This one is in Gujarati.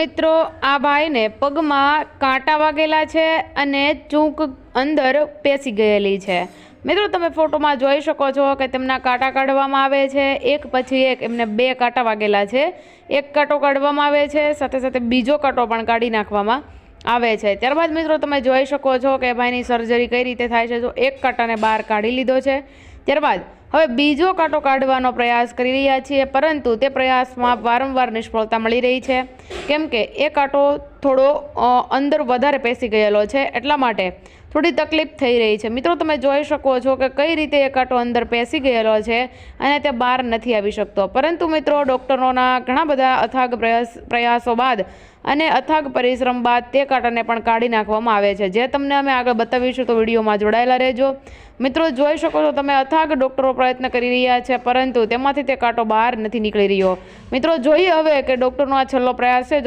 મિત્રો આ ભાઈને પગમાં કાંટા વાગેલા છે અને ચૂંક અંદર પેસી ગયેલી છે। મિત્રો તમે ફોટોમાં જોઈ શકો છો કે તેમના કાંટા કાઢવામાં આવે છે, એક પછી એક એમને 2 કાંટા વાગેલા છે। એક કાંટો કાઢવામાં આવે છે, સાથે સાથે બીજો કાંટો પણ કાઢી નાખવામાં આવે છે। ત્યારબાદ મિત્રો તમે જોઈ શકો છો કે ભાઈની સર્જરી કઈ રીતે થાય છે। તો એક કાંટાને બહાર કાઢી લીધો છે, ત્યારબાદ હવે બીજો કાંટો કાઢવાનો પ્રયાસ કરી રહ્યા છીએ, પરંતુ તે પ્રયાસમાં વારંવાર નિષ્ફળતા મળી રહી છે, કેમ કે એ કાંટો થોડો અંદર વધારે પેસી ગયેલો છે, એટલા માટે થોડી તકલીફ થઈ રહી છે। મિત્રો તમે જોઈ શકો છો કે કઈ રીતે એ કાંટો અંદર પેસી ગયેલો છે અને તે બહાર નથી આવી શકતો, પરંતુ મિત્રો ડૉક્ટરોના ઘણા બધા અથાગ પ્રયાસો બાદ અને અથાગ પરિશ્રમ બાદ તે કાંટાને પણ કાઢી નાખવામાં આવે છે, જે તમને અમે આગળ બતાવીશું, તો વિડીયોમાં જોડાયેલા રહેજો। મિત્રો જોઈ શકો છો તમે અથાગ ડૉક્ટરો પ્રયત્ન કરી રહ્યા છે, પરંતુ તેમાંથી તે કાંટો બહાર નથી નીકળી રહ્યો। મિત્રો જોઈએ હવે કે ડૉક્ટરનો આ છેલ્લો પ્રયાસ છે।